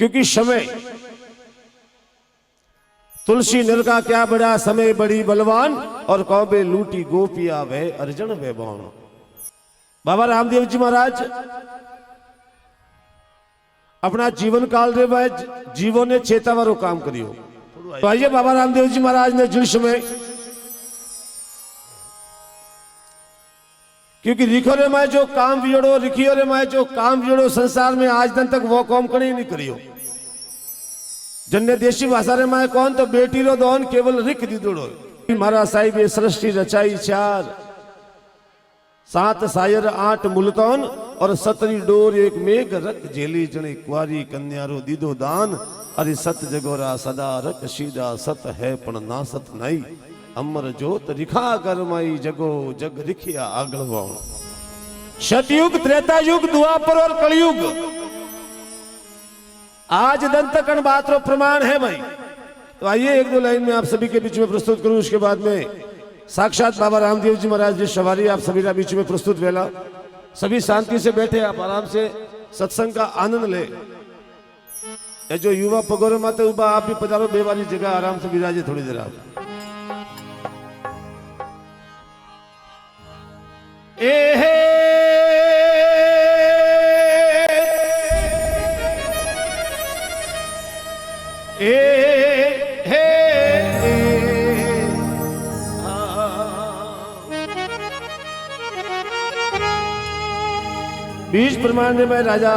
क्योंकि समय तुलसी नर का क्या बड़ा, समय बड़ी बलवान, और कौबे लूटी गोपिया वे अर्जन वे बौन। बाबा रामदेव जी महाराज अपना जीवन काल रे वह जीवों ने चेतावारो काम करियो। तो आइए बाबा रामदेव जी महाराज ने जिस समय, क्योंकि रिखो रे माए जो काम विजड़ो, रिखियो रे माए जो काम विजड़ो संसार में आज दिन तक वो काम कहीं नहीं करियो। जन्ने देशी भाषा रे माए कौन तो बेटी रो दोन केवल रिख दीदोड़ो। महाराज साहिब ये सृष्टि रचाई चार, 7 सायर 8 मुल्तान, और 17 डोर एक मेघ रख झेली जने कुआरी कन्यारो दीदो दान। अरे सत जगोरा सदा रख सीधा, सत है पण ना सत नहीं, अमर जोत रिखा गरमाई जगो जग रिखिया आगलवाओ। सतयुग, त्रेता युग, द्वापर और कलयुग, आज दंतकण बात रो प्रमाण है भाई। तो आइए एक दो लाइन में आप सभी के बीच में प्रस्तुत करूं, उसके बाद में साक्षात बाबा रामदेव जी महाराज जी सवारी आप सभी के बीच में प्रस्तुत वेला। सभी शांति से बैठे, आप आराम से सत्संग का आनंद ले। ये जो युवा पगोरे माते उबा, आप भी पधारो, बेवारी जगह आराम से विराजे थोड़ी देर आप। बीज प्रमाण में राजा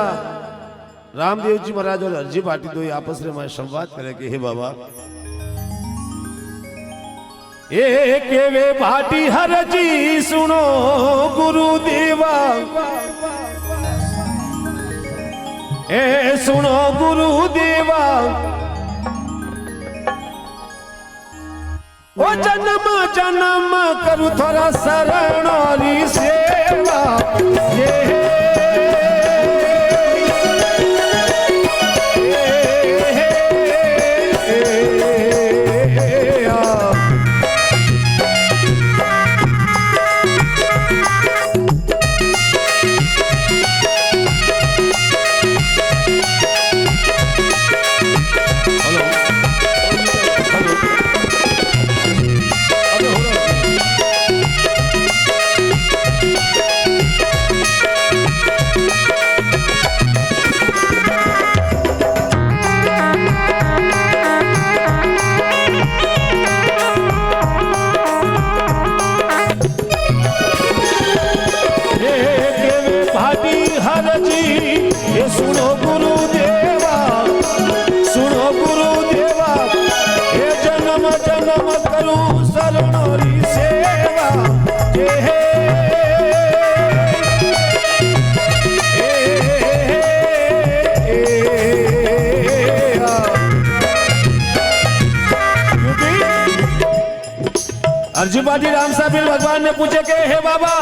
रामदेव जी महाराज और हरजी भाटी दो आपस में संवाद करे कि हे बाबा, ए केवे भाटी हरजी सुनो गुरुदेवा, ए सुनो गुरुदेवा, ओ जन्म जन्म करू थोड़ा शरण और सेवा। ये सुनो गुरुदेवा, सुनो गुरुदेवा, हे जन्म जन्म करूं शरणोरी सेवा। अर्जुन पाटी राम साहब भगवान ने पूछे के हे बाबा,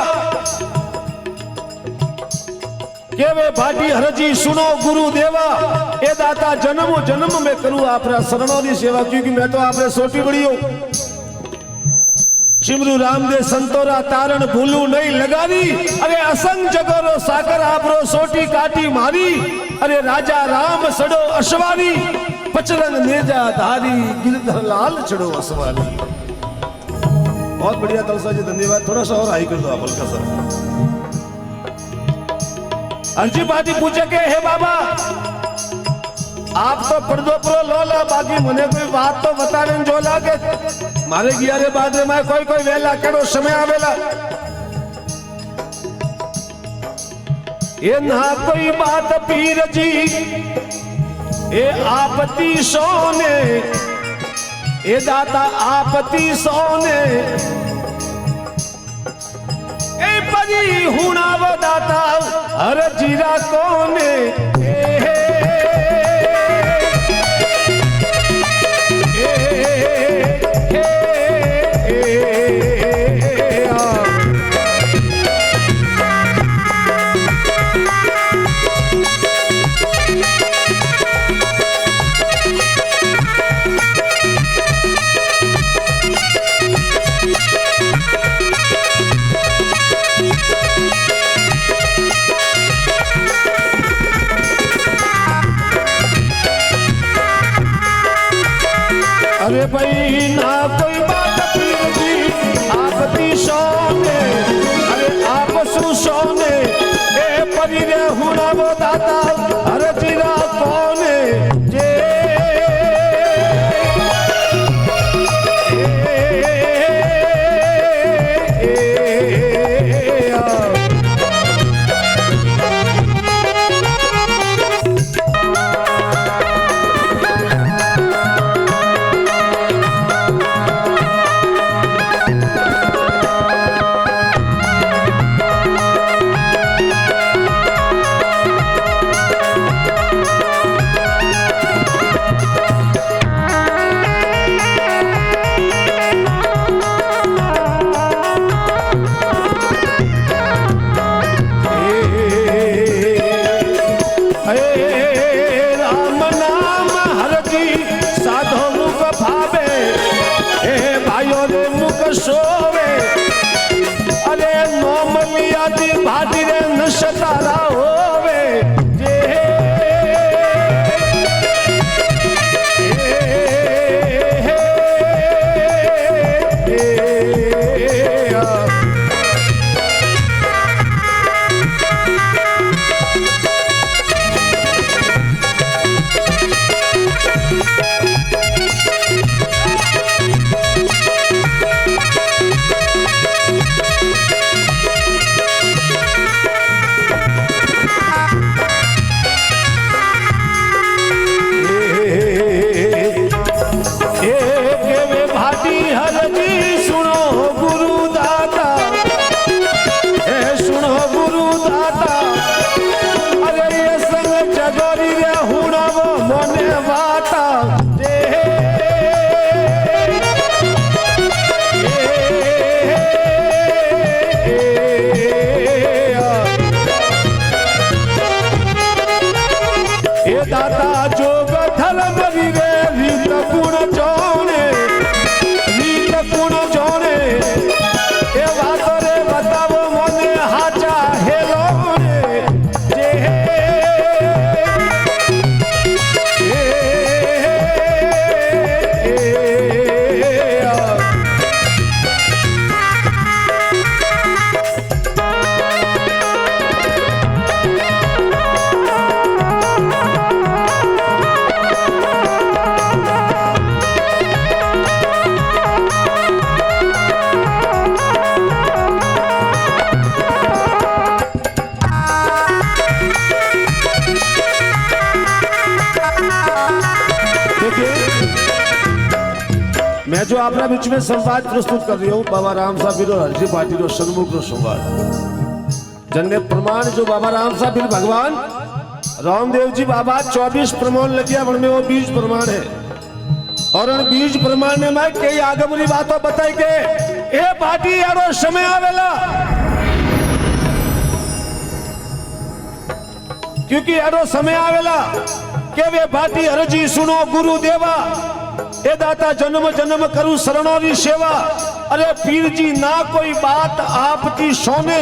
के वे भाटी हरजी सुनो गुरुदेवा, ए दाता जन्म जन्म में करूं आपरा शरणों सेवा, क्योंकि मैं तो आपने सोटी बड़ी हूं। शिमरू रामदेव संतोरा तारण भूलू नहीं लगारी, अरे असंग जगरो सागर आपरो सोटी काटी मारी। अरे राजा राम सड़ो अश्वारी, पचरंग नेजा धारी, गिरधर लाल चढ़ो असवारी। बहुत बढ़िया तलसा जी, धन्यवाद। थोड़ा सा और हाई कर दो आप हल्का सा। अर्जी पाटी पूछे के हे बाबा, आप तो पर्दो प्रो लोला, बाकी मने कोई बात तो बताने जो लागे। मारे गिया रे बाद में कोई कोई वेला करो समय आवेला, ये ना कोई बात पीर जी, ए आपती सोने, ए दाता आपती सोने, ए परी हुणाव दाता हर जीरा कोने। के भाई ना कोई बात पीर जी आपती सोने अरे आप सुसोने ए परी रे हुना वो दाता अरे जीरा कौने जे सोवे अरे नोमलिया दी भाटी रे नशतारा होवे जे मैं जो आपने बीच में संवाद प्रस्तुत कर रही हूँ बाबा राम साहब और हरजी पाटिल रो सन्मुख रो संवाद जन्ने प्रमाण जो बाबा राम साहब भगवान रामदेव जी बाबा 24 प्रमाण लगिया में वो 20 प्रमाण है और उन 20 प्रमाण में मैं कई आगमनी बातों बताई के ए पार्टी यारो समय आवेला क्योंकि यारो समय आवेला के वे पार्टी हरजी सुनो गुरु देवा ए दाता जन्म जन्म करूं शरणोरी सेवा अरे पीर जी ना कोई बात आपकी सोने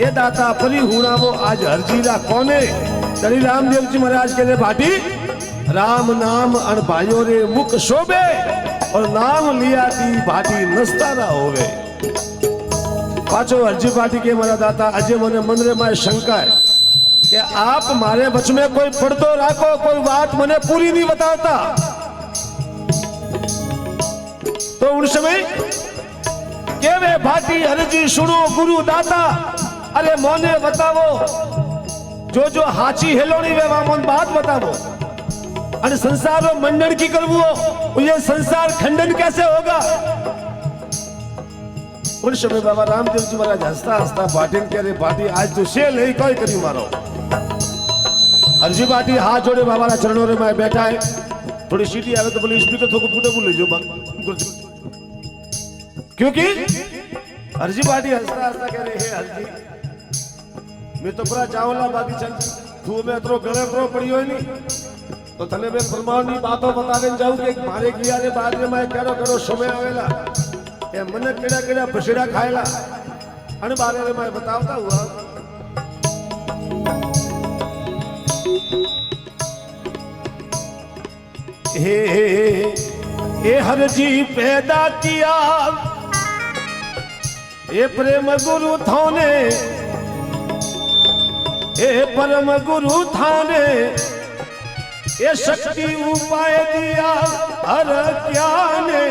ए दाता परी हुना वो आज हरजीरा कोने श्री रामदेव जी महाराज के भाटी राम नाम अन भाइयों रे मुख शोभे और नाम लिया दी भाटी नस्तारा होवे पाचो हरजी भाटी के मारा दाता अजय मने मन रे माय शंका है कि आप मारे बच में कोई पढ़तो राखो कोई बात मने पूरी नहीं बताता तो उन समय के वे भाटी हरजी सुनो गुरु दाता अरे मोने बतावो जो जो हाची हेलोनी वे मन बात बतावो अरे संसार में मंडन की करवो ये संसार खंडन कैसे होगा उन समय बाबा रामदेव जी महाराज हंसता हंसता भाटी कह रहे भाटी आज तो शेल है कोई करी मारो हरजी भाटी हाथ जोड़े बाबा चरणों में बैठा है थोड़ी सीटी आवे तो बोले स्पीकर थोको फूटे बोले जो क्योंकि हरजी भाटी हंसता हंसता कह रहे हे हरजी मैं तो पूरा चावला बाकी चल तू में अतरो गले प्रो पड़ी हो नहीं तो तने में परमाणु बातों बतावे जाऊं कि मारे किया रे बाद में मैं केड़ो केड़ो समय आवेला ए मन केड़ा केड़ा पछड़ा खायला अन बारे में मैं बतावता हुआ हे ए हर जी पैदा किया ए प्रेम गुरु थाने ए परम गुरु थाने ए शक्ति उपाय दिया हर ज्ञाने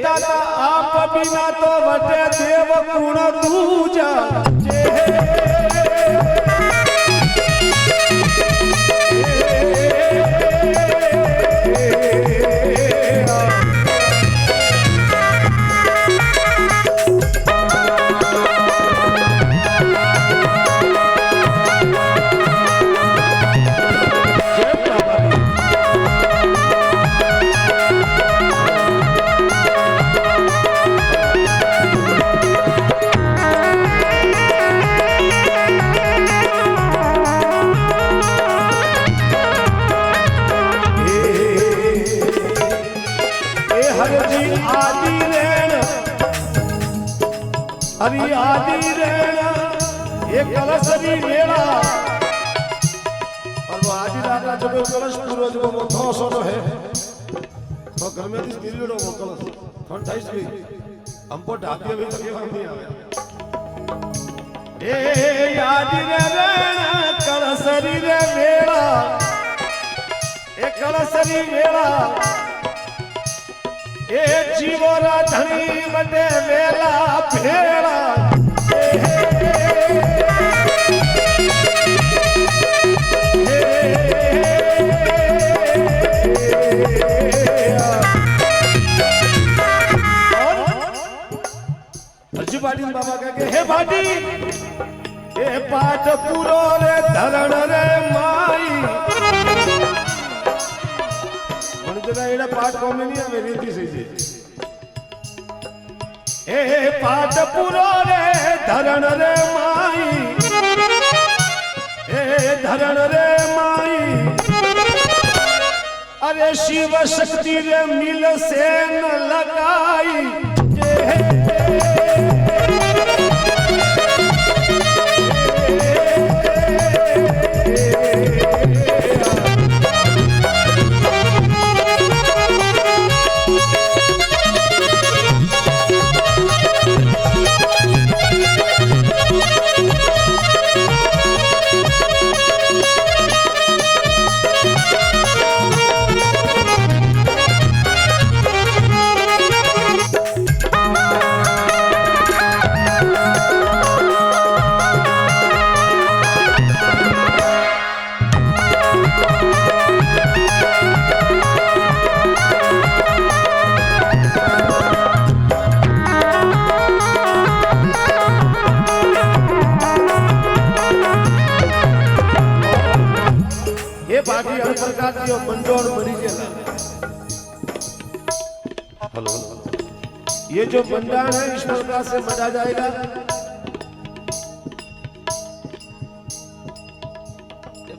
दादा आप बिना तो वटे देव गुण दूजा हरि आदि रेणा एक कलशरी मेला और वो आदि राजा जब कलश पूरो जो वो थो सोनो है तो घर में दिस दिल्ली वो कलश थोड़ा ढाई भी हमको ढाके भी लगे हम नहीं आवे ए आदि रेणा कलशरी रे मेला एक कलशरी मेला ए जीवरा धनी बटे वेला भेड़ा अर्जी पाटी बाबा कहे हे पाटी ए पाठ पूरो रे धरण रे माई एड़ा पाठ कॉमेडी में रीति से जी ए पाठ पूरो रे धरण रे माई ए धरण रे माई अरे शिव शक्ति रे मिल से न लगाई हेलो, ये जो बंदा है इस प्रकार से मजा जाएगा।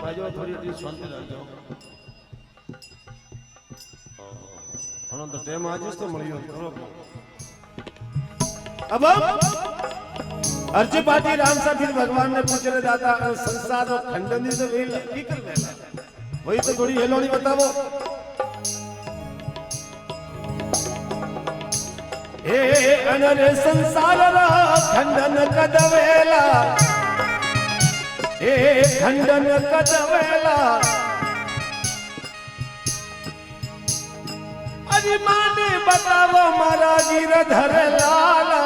पाजो थोड़ी डी शांति रखो हणो तो टाइम आज तो मळियो अब अर्जी पाटी राम सा फिर भगवान ने पूछे दाता संसार रो खंडन से वेल की कर वेला वही तो थोड़ी हेलोनी बतावो ए अनरे संसार रो खंडन कदवेला ए खंडन कदवेला अरे माने बतावो मारा गिरधर लाला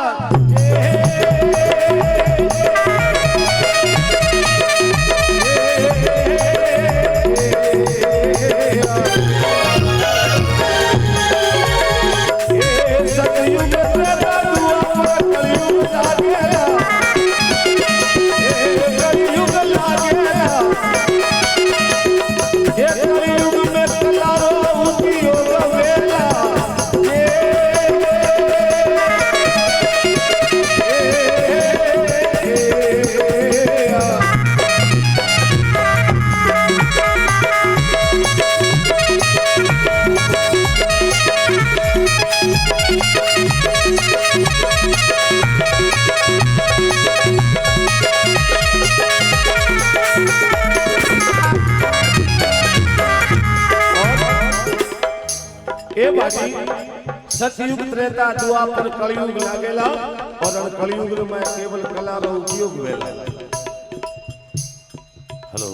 सतयुग त्रेता द्वापर कलयुग लागेला और कलयुग में केवल कला रो उपयोग वेला हेलो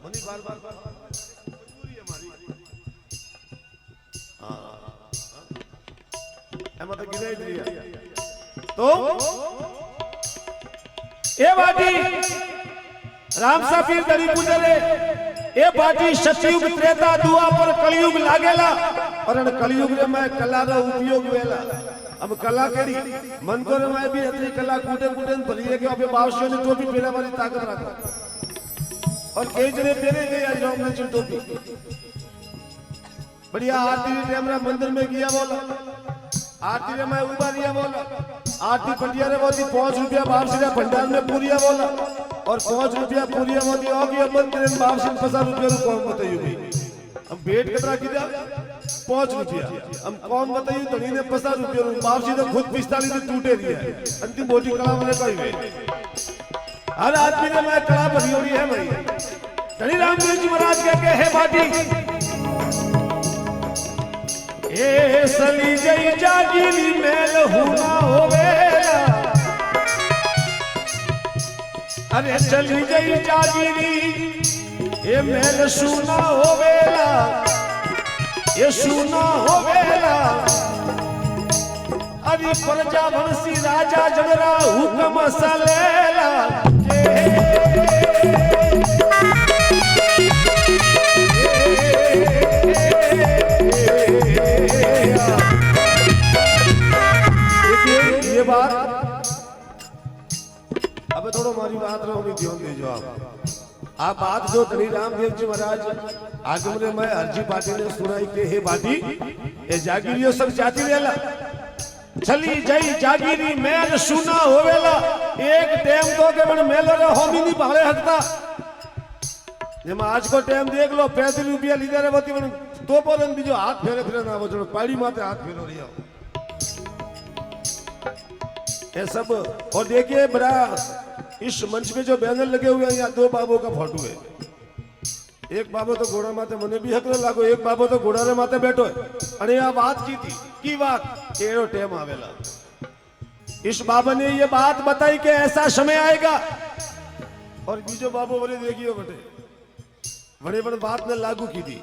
मनी बार बार मजबूरी हमारी हां एमा तो गिरे दिया तो ए बाटी राम सा फिर दरी पुजरे ए बाटी सतयुग त्रेता द्वापर कलयुग लागेला और कलयुग रे मैं कला रो उपयोग वेला अब कला केड़ी मन को रे मैं भी अतरी कला कूटे कूटे भरिए के अबे बावसियों ने टोपी पहना वाली ताकत रखा और कई जने पहने गए आज राम ने टोपी बढ़िया आरती टेमरा मंदिर में गया बोला आरती रे मैं उबारिया बोला आरती पंडिया रे बोली 5 रुपया बावसी रे भंडार में पूरिया बोला और 5 रुपया पूरिया मोदी होगी मंदिर में बावसी 50 रुपया रो कौन बताइयो भाई हम भेंट कितना किया 5 रुपया हम कौन बताइयो धनी ने 50 रुपया रो बावसी तो खुद 45 से टूटे दिया अंतिम मोटी कला वाले कोई वे हर आदमी ने मैं कला भरी होरी है भाई धनी रामदेव जी महाराज के है बाटी ए सली जई जागीरी मेल हुना होवेला अरे चली जई जागीरी ये मेल सुना होवेला ये सुना होवेला अरे प्रजा वंशी राजा जगरा हुक्म सलेला ये बात अब थोड़ा हमारी बात रहोगी ध्यान दीजिए आप बात जो धनी रामदेव जी महाराज आगम रे मैं अर्जी पाटी ने सुनाई के हे बाटी ए जागीरियो सब जाती रेला चली जाई जागीरी मेल सुना होवेला एक टाइम तो के मन मेल रे होमी नहीं भाले हकता जे आज को टाइम देख लो 35 रुपया लीधा रे बती मन तो बोलन बीजो हाथ फेरे फेरे ना वो पाड़ी माथे हाथ फेरो रियो ये सब और देखिए बड़ा इस मंच पे जो बैनर लगे हुए हैं यहाँ 2 बाबों का फोटो है एक बाबो तो घोड़ा माथे मने भी हक लागो एक बाबो तो घोड़ा रे माथे बैठो है अरे आ बात की बात केरो टाइम आवेला इस बाबा ने ये बात बताई कि ऐसा समय आएगा और बीजो बाबो बोले देखियो बेटे बड़े बड़े बात ने लागू की थी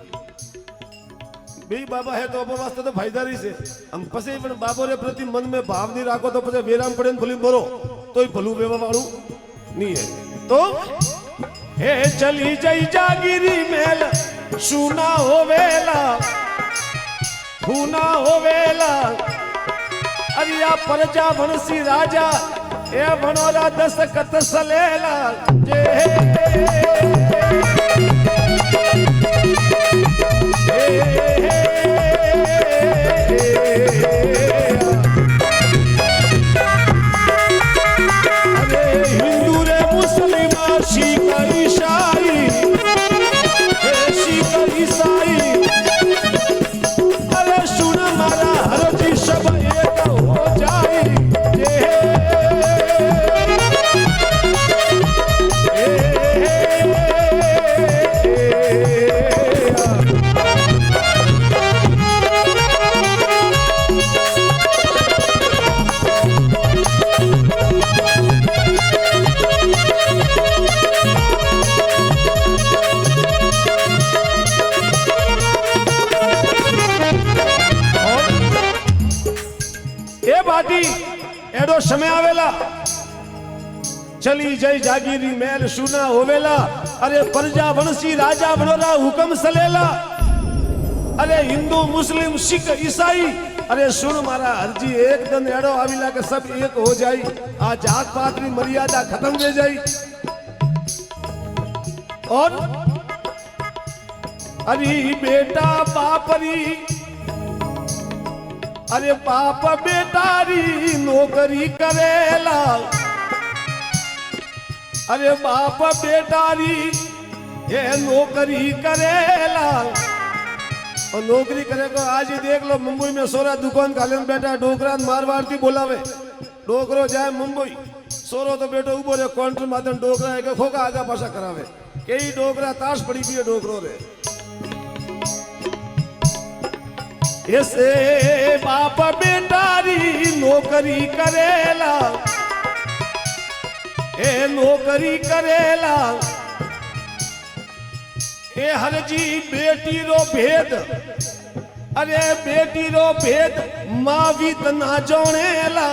बे बाबा है तो अब वास्ते तो फायदारी से हम पसे पण बाबो रे प्रति मन में भाव नहीं राखो तो पसे वेराम पड़े भली बोलो तोय भलू बेवा वाळू नहीं है तो हे चली जई जागीरी मेल सुना होवेला हुना होवेला अरिया प्रजा वंशी राजा ए बनोरा दशकत सलेला जे ए बाटी एडो समय आवेला चली जय जागीरी मेल सुना होवेला अरे प्रजा वंशी राजा बनोला हुक्म सलेला अरे हिंदू मुस्लिम सिख ईसाई अरे सुन मारा हरजी एक दिन एडो आविला के सब एक हो जाई आ जात पात की मर्यादा खत्म हो जाई और अरे बेटा बापरी अरे बाप बेटारी नौकरी करेला अरे बाप बेटारी ये नौकरी करेला और नौकरी करे को आज ही देख लो मुंबई में सोरा दुकान काले में बैठा डोकरा मारवाड़ की बोलावे डोकरो जाए मुंबई सोरो तो बेटो उबो रे काउंटर मातन डोकरा है के खोका आगा पासा करावे कई डोकरा ताश पड़ी भी है डोकरो रे ऐसे बाप बेटारी नौकरी करेला ए नौकरी करेला ए हरजी बेटी रो भेद अरे बेटी रो भेद मां भी तना जोनेला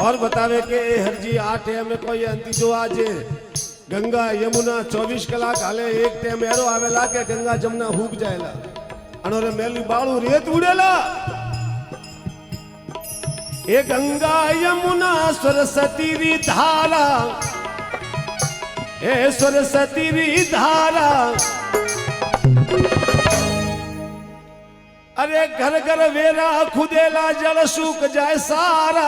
और बतावे के हरजी आ टाइम में कोई अंति जो आज गंगा यमुना 24 कलाक हाले एक टाइम एरो आवेला के गंगा जमुना हुक जाएला अनोरे मेली बाळू रेत उड़ेला ए गंगा यमुना सरस्वती री धारा ए सरस्वती री धारा अरे घर घर वेरा खुदेला जल सूख जाए सारा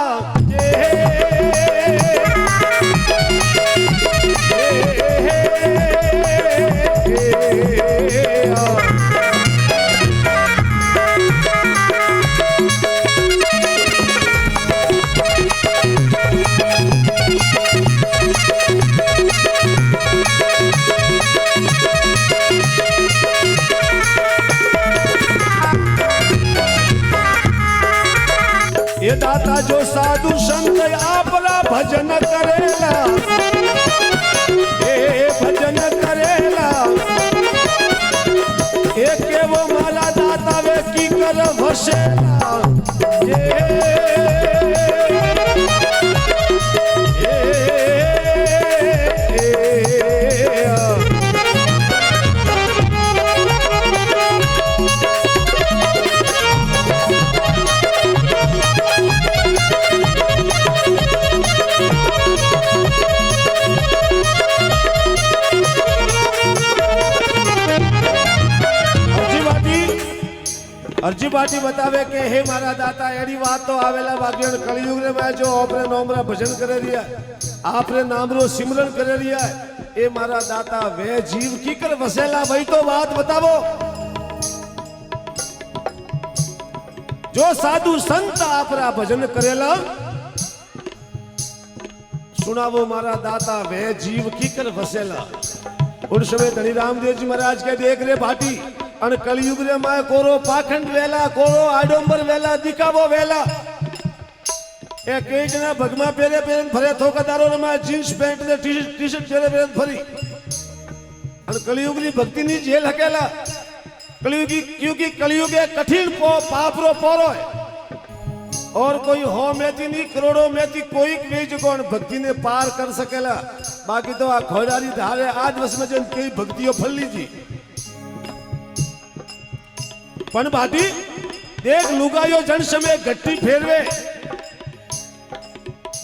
ये दाता जो साधु संत आपला भजन करेला ए भजन करेला एक वो माला दाता वे की कर भसेला अर्जी बाटी बतावे के हे मारा दाता एड़ी बात तो आवेला बाकी कलयुग रे में जो आपरे नाम रा भजन करे रिया आपरे नाम रो सिमरन करे रिया ए मारा दाता वे जीव की कर वसेला भाई तो बात बतावो जो साधु संत आपरा भजन करेला सुनावो मारा दाता वे जीव की कर वसेला उन समय धनी रामदेव जी महाराज के देख रे भाटी अन कलयुग रे माय कोरो पाखंड वेला कोरो आडंबर वेला दिखावो वेला ए कई जना भगमा पेरे पेरन फरे थोकादारो रे माय जींस पैंट ने टी शर्ट पेरे पेरन फरी अन कलयुग री भक्ति नी जेल हकेला कलयुग की क्योंकि कलयुग एक कठिन पाप रो पोरो है और कोई हो मेथी नहीं करोड़ों मेथी कोई भी जो कौन भक्ति ने पार कर सकेला बाकी तो आ खोजारी धारे आज वस में जन कई भक्तियों फल लीजी पण भाटी देख लुगायो जन समय गट्टी फेरवे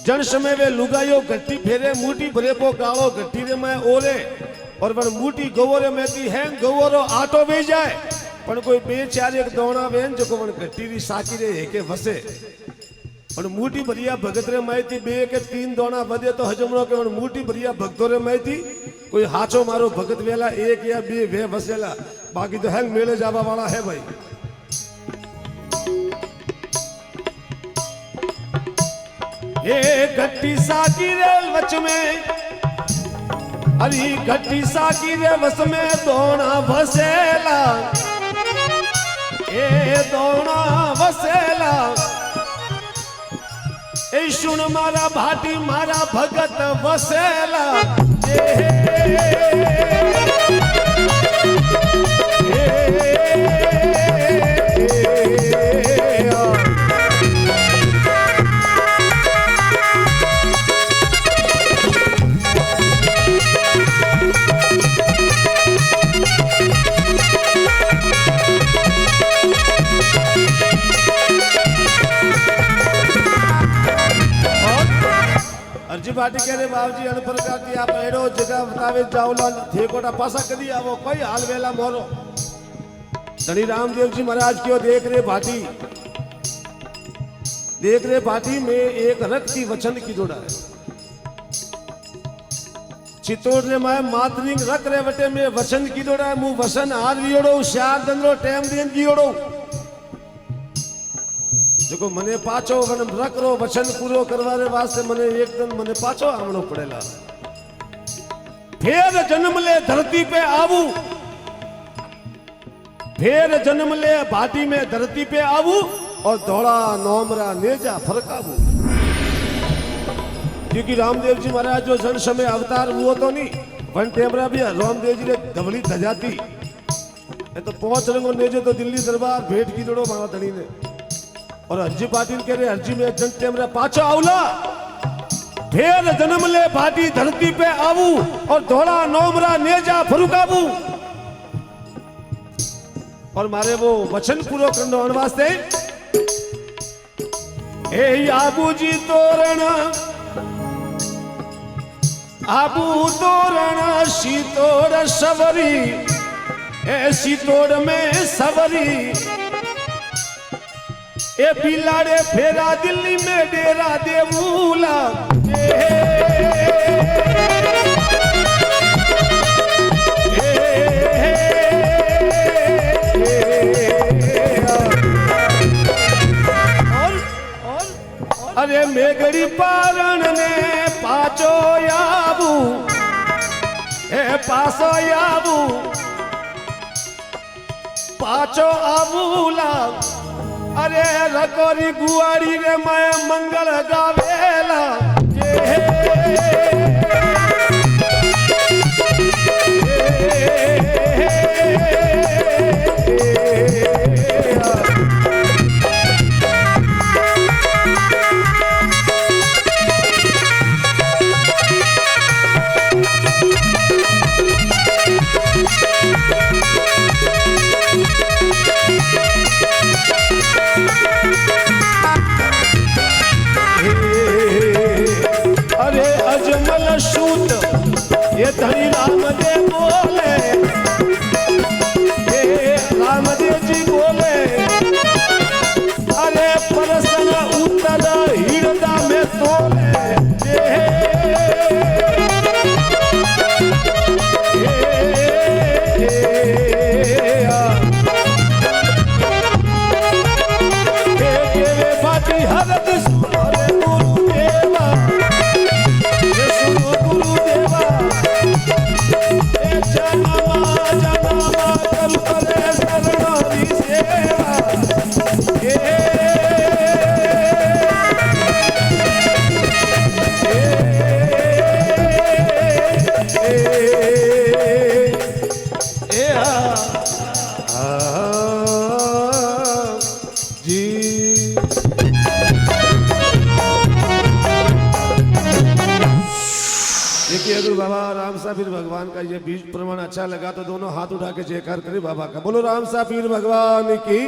जन समय वे लुगायो गट्टी फेरे मूटी भरे पो गालो गट्टी रे मैं ओरे और वन मूटी गवोरे में थी है गवोरो आटो वे जाए पण कोई बे चार एक दोणा वेन जो को वन गट्टी री साकी रे एके वसे और मूटी भरिया भगत रे मैं थी बे के तीन दोणा बदे तो हजमरो के वन मूटी भरिया भक्तो रे मैं थी कोई हाचो मारो भगत वेला एक या बे वे वसेला बाकी तो हैंग मेले जावा वाला है भाई। ये गट्टी साकी रे वच में अरे गट्टी साकी रे वस में दोना वसेला ए दोना वसेला ए सुन मारा भाटी मारा भगत वसेला अर्जी बाटी कह रहे बाबूजी अनप्रकार की आप एड़ो जगह बतावे जाओला थे कोटा पासा कदी आवो कोई हाल वेला मोरो धनी रामदेव जी महाराज क्यों देख रहे भाटी में एक रक्ति वचन की जोड़ा है चित्तौड़ रे मैं मातरिंग रख रहे वटे में वचन की जोड़ा है मुंह वसन हार वियोड़ो श्यार दंदरो टेम देन की ओड़ो जो मने पाचो वन रख रो वचन पूरो करवारे वास्ते मने एकदम मने पाचो आवणो पड़ेला फेर जन्म ले धरती पे आऊ फेर जन्म ले भाटी में धरती पे आऊ और धोड़ा नोमरा नेजा फरकाबू क्योंकि रामदेव जी महाराज जो जन समय अवतार हुआ तो नहीं वन टेमरा भी रामदेव जी ने धवली धजाती तो पहुंच रंगो नेजो तो दिल्ली दरबार भेंट की जोड़ो मावा धनी ने और अर्जी पाटिल कह रहे अर्जी में जन टेमरा पाचो आवला फेर जन्म ले भाटी धरती पे आवू और धोड़ा नोमरा नेजा फरुकाबू और मारे वो वचन पूरो करने वास्ते ए आबू जी तोरण आबू तोरण सीतोड़ सवरी ए सीतोड़ में सवरी ए बिलाड़े फेरा दिल्ली में डेरा देवूला अरे मेघड़ी पारण ने पाचो याबू ए पासो याबू पाचो आबूला अरे रकोरी गुआड़ी रे मैं मंगल गावेला अरे अजमल सूत ये धनी रामदेव बोले रामदेव जी बोले अरे परसन उत्तर हिरदा में तोले हरद फिर भगवान का ये बीज प्रमाण अच्छा लगा तो दोनों हाथ उठा के जयकार करे बाबा का। बोलो राम सा पीर भगवान की।